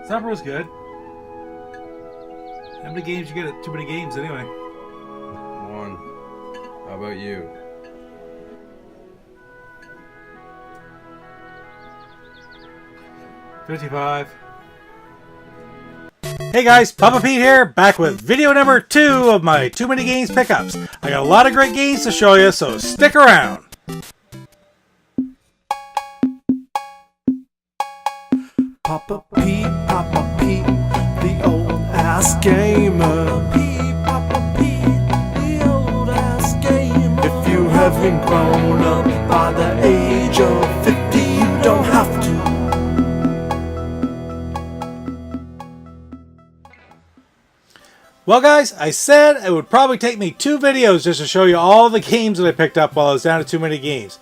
Supper was good. How many games you get at Too Many Games anyway? One. How about you? $55. Hey guys, Papa Pete here, back with video number 2 of my Too Many Games pickups. I got a lot of great games to show you, so stick around. Papa Pete, the old ass gamer. Papa Pete, the old ass gamer. If you haven't grown up by the age of 50, you don't have to. Well guys, I said it would probably take me 2 videos just to show you all the games that I picked up while I was down to Too Many Games.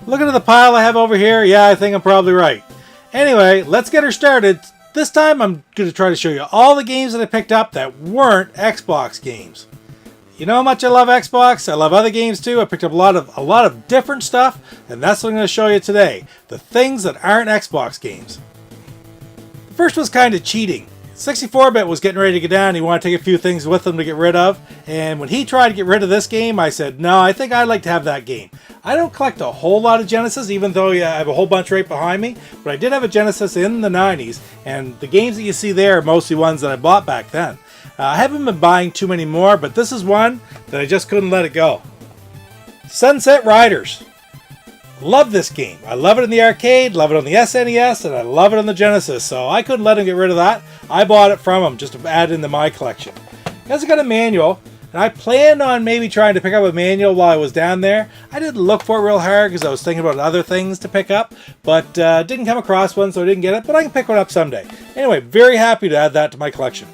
Looking at the pile I have over here, yeah, I think I'm probably right. Anyway, let's get her started. This time I'm going to try to show you all the games that I picked up that weren't Xbox games. You know how much I love Xbox. I love other games too. I picked up a lot of different stuff, and that's what I'm going to show you today. The things that aren't Xbox games. First was kind of cheating. 64-bit was getting ready to get down. He wanted to take a few things with him to get rid of. And when he tried to get rid of this game, I said, no, I think I'd like to have that game. I don't collect a whole lot of Genesis, even though I have a whole bunch right behind me. But I did have a Genesis in the 90s. And the games that you see there are mostly ones that I bought back then. I haven't been buying too many more, but this is one that I just couldn't let it go. Sunset Riders. Love this game. I love it in the arcade, love it on the SNES, and I love it on the Genesis, so I couldn't let him get rid of that. I bought it from him just to add into my collection. It has got a manual, and I planned on maybe trying to pick up a manual while I was down there. I didn't look for it real hard because I was thinking about other things to pick up, but didn't come across one, so I didn't get it, but I can pick one up someday. Anyway, very happy to add that to my collection.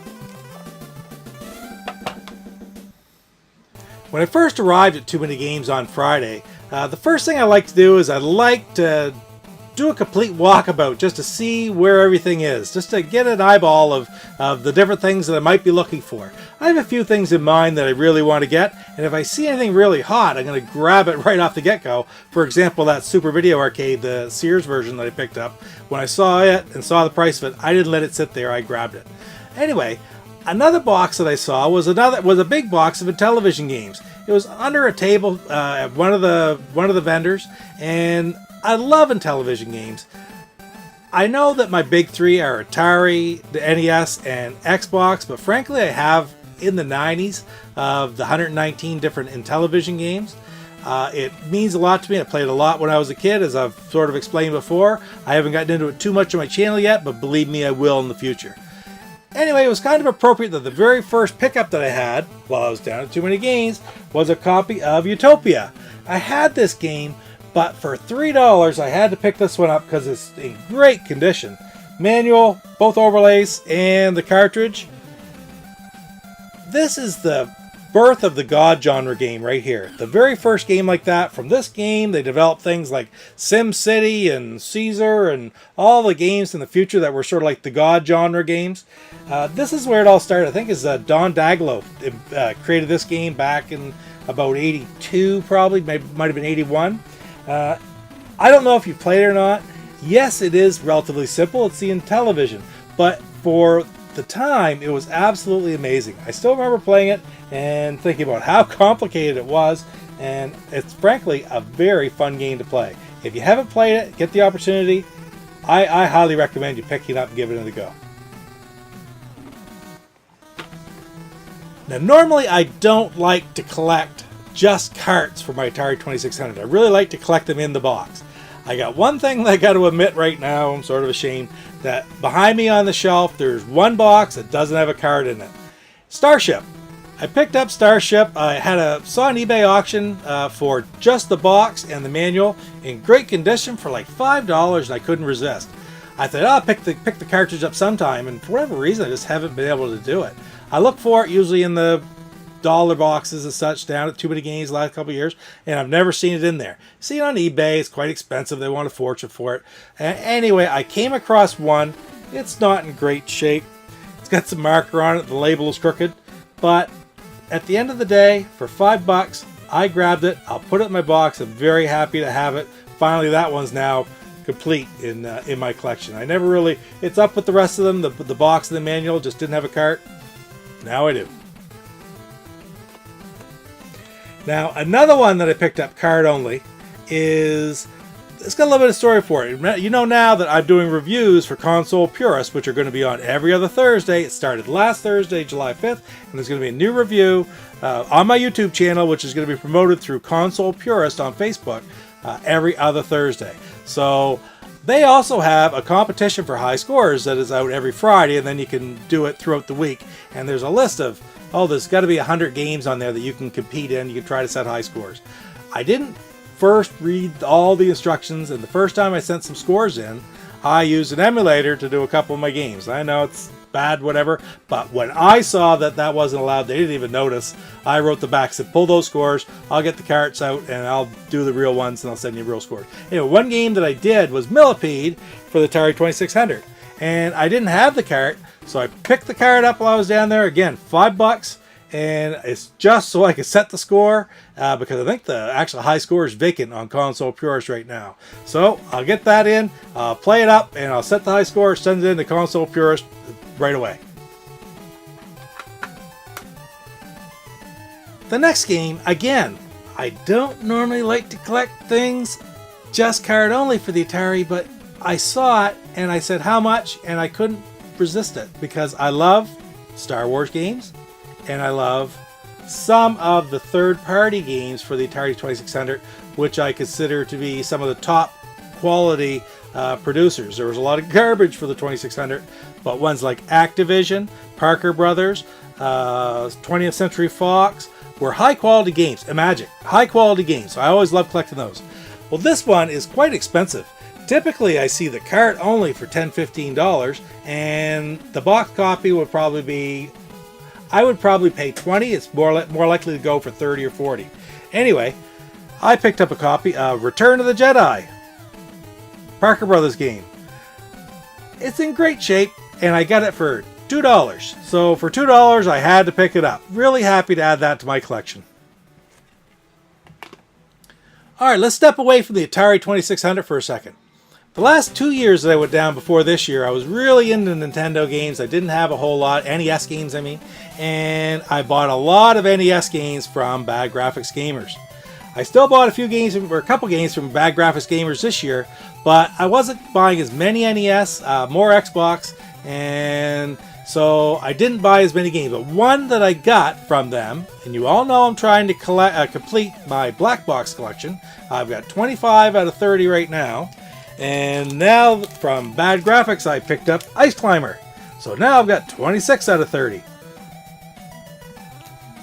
When I first arrived at Too Many Games on Friday, the first thing I like to do is I like to do a complete walkabout just to see where everything is, just to get an eyeball of the different things that I might be looking for. I have a few things in mind that I really want to get, and if I see anything really hot, I'm going to grab it right off the get-go. For example, that Super Video Arcade, the Sears version that I picked up. When I saw it and saw the price of it, I didn't let it sit there, I grabbed it. Anyway, another box that I saw was a big box of Intellivision games. It was under a table at one of the vendors, and I love Intellivision games. I know that my big 3 are Atari, the NES, and Xbox, but frankly I have in the 90s of the 119 different Intellivision games. It means a lot to me. I played a lot when I was a kid, as I've sort of explained before. I haven't gotten into it too much on my channel yet, but believe me, I will in the future. Anyway, it was kind of appropriate that the very first pickup that I had while I was down at Too Many Games was a copy of Utopia. I had this game, but for $3 I had to pick this one up because it's in great condition. Manual, both overlays, and the cartridge. This is the birth of the God genre game right here. The very first game like that. From this game, they developed things like SimCity and Caesar and all the games in the future that were sort of like the God genre games. This is where it all started. I think is Don Daglow created this game back in about 82, probably. Might have been 81. I don't know if you played it or not. Yes, it is relatively simple. It's the Intellivision. But for the time, it was absolutely amazing. I still remember playing it and thinking about how complicated it was, and it's frankly a very fun game to play. If you haven't played it, get the opportunity. I highly recommend you picking it up and give it a go. Now normally I don't like to collect just carts for my Atari 2600. I really like to collect them in the box. I got one thing that I got to admit right now, I'm sort of ashamed, that behind me on the shelf there's one box that doesn't have a card in it. Starship. I picked up Starship. I saw an eBay auction for just the box and the manual in great condition for like $5, and I couldn't resist. I thought, I'll pick the cartridge up sometime, and for whatever reason I just haven't been able to do it. I look for it usually in the dollar boxes and such down at Too Many Games the last couple of years, and I've never seen it in there. See it on eBay, it's quite expensive, they want a fortune for it. Anyway, I came across one. It's not in great shape. It's got some marker on it, the label is crooked, but at the end of the day, for $5, I grabbed it, I'll put it in my box, I'm very happy to have it. Finally, that one's now complete in my collection. I never really, it's up with the rest of them. The box and the manual, just didn't have a cart. Now I do. Now another one that I picked up card only is, it's got a little bit of story for it. You know now that I'm doing reviews for Console Purist, which are going to be on every other Thursday. It started last Thursday, July 5th, and there's going to be a new review on my YouTube channel, which is going to be promoted through Console Purist on Facebook every other Thursday. So they also have a competition for high scores that is out every Friday, and then you can do it throughout the week. And there's a list of, there's got to be 100 games on there that you can compete in. You can try to set high scores. I didn't first read all the instructions, and the first time I sent some scores in, I used an emulator to do a couple of my games. I know it's bad, whatever, but when I saw that that wasn't allowed, they didn't even notice. I wrote the back, said pull those scores, I'll get the carts out and I'll do the real ones and I'll send you real scores. Anyway, one game that I did was Millipede for the Atari 2600, and I didn't have the cart, so I picked the cart up while I was down there. Again, $5, and it's just so I could set the score, because I think the actual high score is vacant on Console Purist right now. So I'll get that in, I'll play it up, and I'll set the high score, send it in to Console Purist right away. The next game, again, I don't normally like to collect things just card only for the Atari, but I saw it and I said how much, and I couldn't resist it because I love Star Wars games and I love some of the third-party games for the Atari 2600, which I consider to be some of the top quality producers. There was a lot of garbage for the 2600, but ones like Activision, Parker Brothers, 20th Century Fox were high-quality games. Imagine, high-quality games. So I always love collecting those. Well, this one is quite expensive. Typically, I see the cart only for $10, $15, and the box copy would probably be, I would probably pay $20. It's more likely to go for $30 or $40. Anyway, I picked up a copy of Return of the Jedi, Parker Brothers game. It's in great shape, and I got it for $2. So for $2, I had to pick it up. Really happy to add that to my collection. Alright, let's step away from the Atari 2600 for a second. The last 2 years that I went down before this year, I was really into Nintendo games. I didn't have a whole lot, NES games I mean, and I bought a lot of NES games from Bad Graphics Gamers. I still bought a few games, or a couple games from Bad Graphics Gamers this year, but I wasn't buying as many NES, more Xbox, and so I didn't buy as many games. But one that I got from them, and you all know I'm trying to complete my black box collection. I've got 25 out of 30 right now. And now from Bad Graphics I picked up Ice Climber. So now I've got 26 out of 30.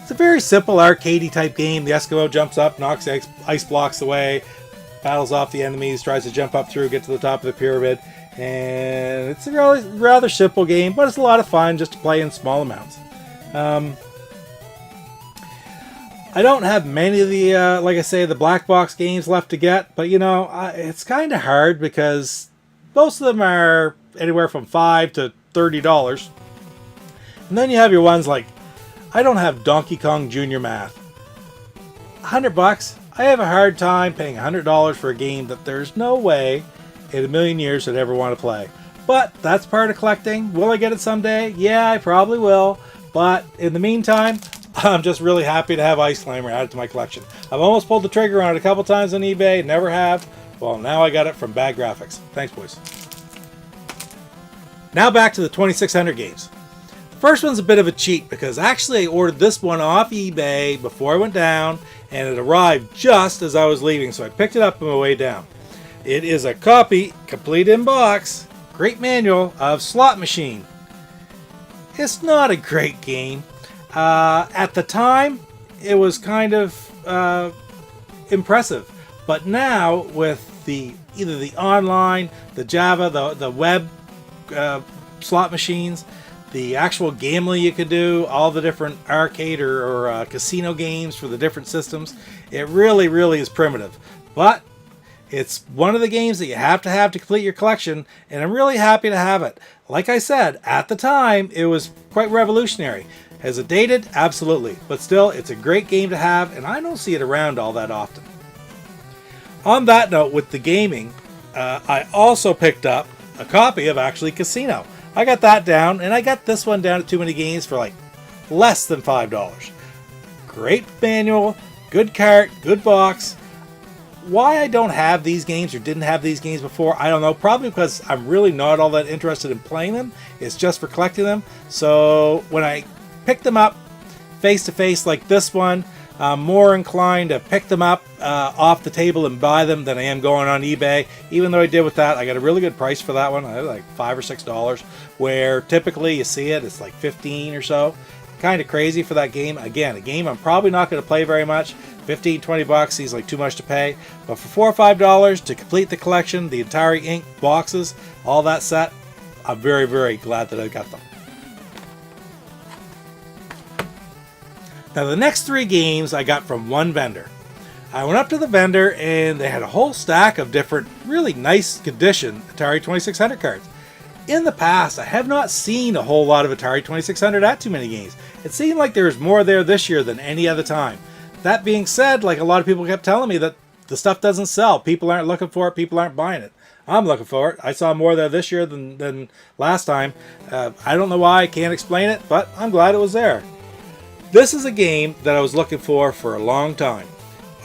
It's a very simple arcadey type game. The Eskimo jumps up, knocks ice blocks away, battles off the enemies, tries to jump up through, get to the top of the pyramid. And it's a rather simple game, but it's a lot of fun just to play in small amounts. I don't have many of the, like I say, the black box games left to get, but you know, it's kind of hard because most of them are anywhere from $5 to $30. And then you have your ones like, I don't have Donkey Kong Jr. Math. $100, I have a hard time paying $100 for a game that there's no way in a million years I'd ever want to play. But that's part of collecting. Will I get it someday? Yeah, I probably will. But in the meantime, I'm just really happy to have Ice Climber added to my collection. I've almost pulled the trigger on it a couple times on eBay, never have. Well, now I got it from Bad Graphics. Thanks, boys. Now back to the 2600 games. The first one's a bit of a cheat because actually I ordered this one off eBay before I went down, and it arrived just as I was leaving, so I picked it up on my way down. It is a copy, complete in box, great manual of Slot Machine. It's not a great game. At the time, it was kind of impressive, but now with either the online, the Java, the web slot machines, the actual gambling you could do, all the different arcade or casino games for the different systems, it really, really is primitive. But it's one of the games that you have to complete your collection, and I'm really happy to have it. Like I said, at the time, it was quite revolutionary. Has it dated? Absolutely. But still, it's a great game to have, and I don't see it around all that often. On that note, with the gaming, I also picked up a copy of actually Casino. I got that down, and I got this one down at Too Many Games for like less than $5. Great manual, good cart, good box. Why I don't have these games or didn't have these games before, I don't know. Probably because I'm really not all that interested in playing them. It's just for collecting them. So when I pick them up face to face like this one, I'm more inclined to pick them up off the table and buy them than I am going on eBay. Even though I did with that, I got a really good price for that one. I had like $5 or $6, where typically you see it's like 15 or so. Kind of crazy for that game. Again, a game I'm probably not going to play very much. 15, 20 bucks seems like too much to pay. But for $4 or $5 to complete the collection, the Atari Inc. boxes, all that set, I'm very, very glad that I got them. Now the next 3 games I got from one vendor. I went up to the vendor and they had a whole stack of different really nice condition Atari 2600 cards. In the past, I have not seen a whole lot of Atari 2600 at Too Many Games. It seemed like there was more there this year than any other time. That being said, like a lot of people kept telling me that the stuff doesn't sell. People aren't looking for it. People aren't buying it. I'm looking for it. I saw more there this year than last time. I don't know why. I can't explain it, but I'm glad it was there. This is a game that I was looking for a long time.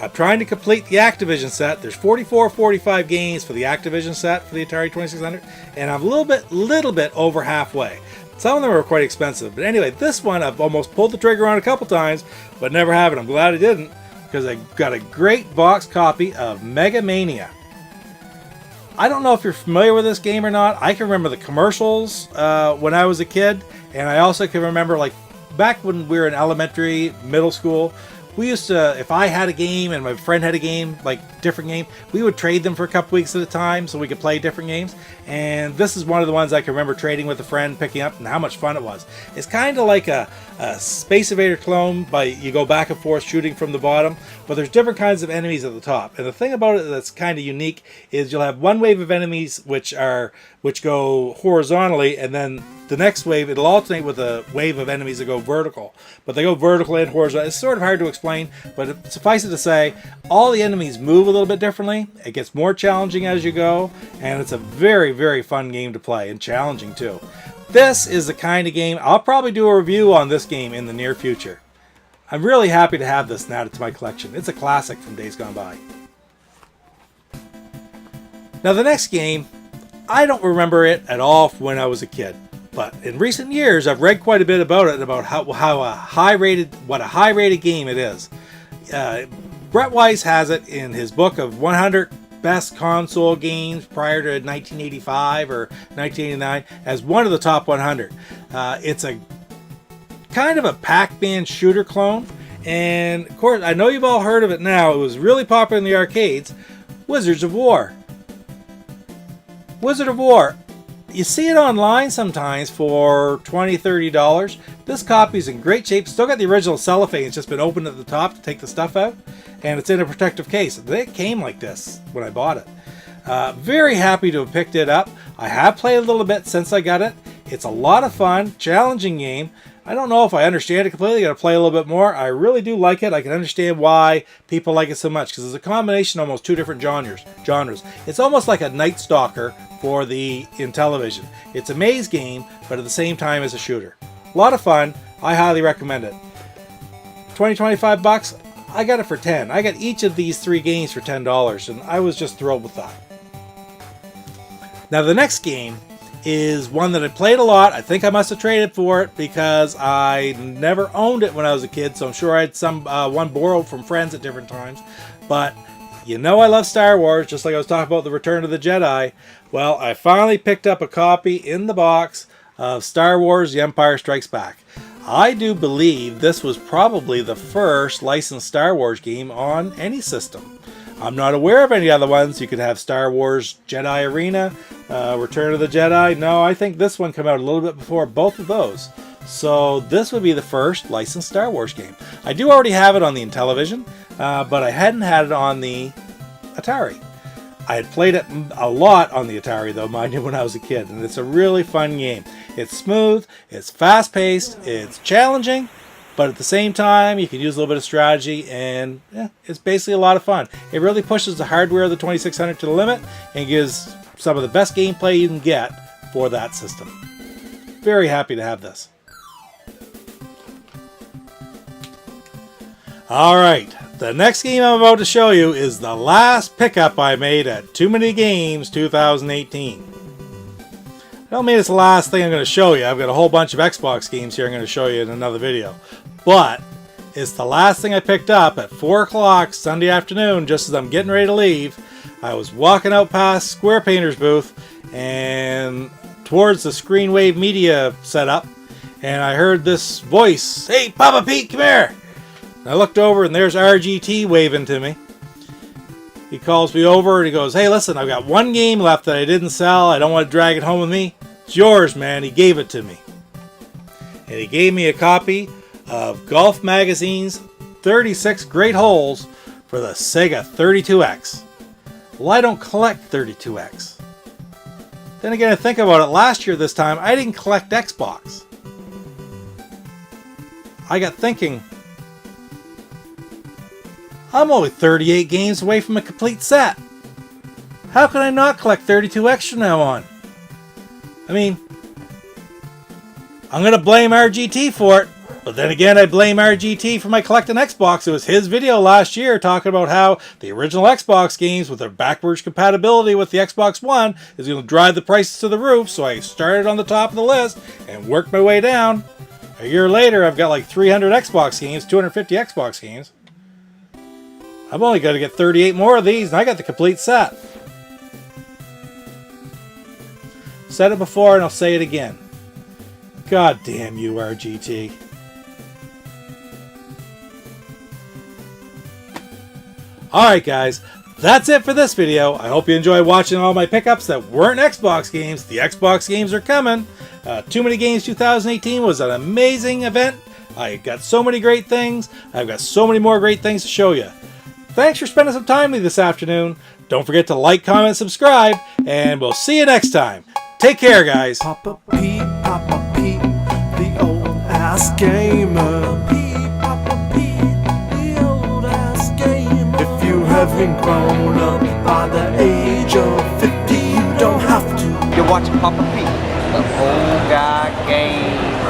I'm trying to complete the Activision set. There's 44 or 45 games for the Activision set for the Atari 2600, and I'm a little bit over halfway. Some of them are quite expensive, but anyway, this one I've almost pulled the trigger on a couple times, but never have it. I'm glad I didn't, because I got a great box copy of Mega Mania. I don't know if you're familiar with this game or not. I can remember the commercials when I was a kid, and I also can remember like back when we were in elementary, middle school, we used to, if I had a game and my friend had a game, like different game, we would trade them for a couple weeks at a time so we could play different games. And this is one of the ones I can remember trading with a friend, picking up, and how much fun it was. It's kind of like a Space Invader clone, but you go back and forth shooting from the bottom, but there's different kinds of enemies at the top. And the thing about it that's kind of unique is you'll have one wave of enemies which go horizontally, and then the next wave, it'll alternate with a wave of enemies that go vertical. But they go vertical and horizontal. It's sort of hard to explain, but suffice it to say, all the enemies move a little bit differently. It gets more challenging as you go, and it's a very, very fun game to play, and challenging too. This is the kind of game, I'll probably do a review on this game in the near future. I'm really happy to have this added to my collection. It's a classic from days gone by. Now the next game, I don't remember it at all from when I was a kid. But in recent years, I've read quite a bit about it, about what a high-rated game it is. Brett Weiss has it in his book of 100 best console games prior to 1985 or 1989 as one of the top 100. It's a kind of a Pac-Man shooter clone, and of course, I know you've all heard of it now. It was really popular in the arcades. Wizards of War. Wizard of War. You see it online sometimes for $20, $30. This copy's in great shape. Still got the original cellophane. It's just been opened at the top to take the stuff out. And it's in a protective case. It came like this when I bought it. Very happy to have picked it up. I have played a little bit since I got it. It's a lot of fun, challenging game. I don't know if I understand it completely. Got to play a little bit more. I really do like it. I can understand why people like it so much, because it's a combination of almost two different genres. It's almost like a Night Stalker for the Intellivision. It's a maze game, but at the same time as a shooter. A lot of fun. I highly recommend it. 25 bucks. I got it for 10. I got each of these 3 games for $10, and I was just thrilled with that. Now the next game is one that I played a lot. I think I must have traded for it because I never owned it when I was a kid, so I'm sure I had one borrowed from friends at different times. But you know I love Star Wars, just like I was talking about the Return of the Jedi. Well, I finally picked up a copy in the box of Star Wars The Empire Strikes Back. I do believe this was probably the first licensed Star Wars game on any system. I'm not aware of any other ones. You could have Star Wars Jedi Arena, Return of the Jedi. No, I think this one came out a little bit before both of those. So this would be the first licensed Star Wars game. I do already have it on the Intellivision, but I hadn't had it on the Atari. I had played it a lot on the Atari, though, mind you, when I was a kid, and it's a really fun game. It's smooth, it's fast-paced, it's challenging, but at the same time, you can use a little bit of strategy, and it's basically a lot of fun. It really pushes the hardware of the 2600 to the limit and gives some of the best gameplay you can get for that system. Very happy to have this. Alright, the next game I'm about to show you is the last pickup I made at Too Many Games 2018. I don't mean it's the last thing I'm going to show you. I've got a whole bunch of Xbox games here I'm going to show you in another video. But it's the last thing I picked up at 4 o'clock Sunday afternoon, just as I'm getting ready to leave. I was walking out past Square Painter's booth and towards the Screenwave Media setup, and I heard this voice, "Hey, Papa Pete, come here!" And I looked over and there's RGT waving to me. He calls me over and he goes, "Hey, listen, I've got one game left that I didn't sell. I don't want to drag it home with me. It's yours, man." He gave it to me. And he gave me a copy of Golf Magazine's 36 Great Holes for the Sega 32X. Well, I don't collect 32X. Then again, I think about it, last year this time, I didn't collect Xbox. I got thinking, I'm only 38 games away from a complete set. How can I not collect 32X from now on? I mean, I'm going to blame RGT for it, but then again, I blame RGT for my collecting Xbox. It was his video last year talking about how the original Xbox games with their backwards compatibility with the Xbox One is going to drive the prices to the roof, so I started on the top of the list and worked my way down. A year later, I've got like 300 Xbox games, 250 Xbox games. I've only got to get 38 more of these, and I got the complete set. Said it before, and I'll say it again. God damn you, RGT. Alright guys, that's it for this video. I hope you enjoyed watching all my pickups that weren't Xbox games. The Xbox games are coming. Too Many Games 2018 was an amazing event. I got so many great things. I've got so many more great things to show you. Thanks for spending some time with me this afternoon. Don't forget to like, comment, subscribe, and we'll see you next time. Take care, guys. Papa Pete, the old ass gamer. Papa Pete, the old ass gamer. If you haven't grown up by the age of 50, you don't have to. You're watching Papa Pete, the old guy game.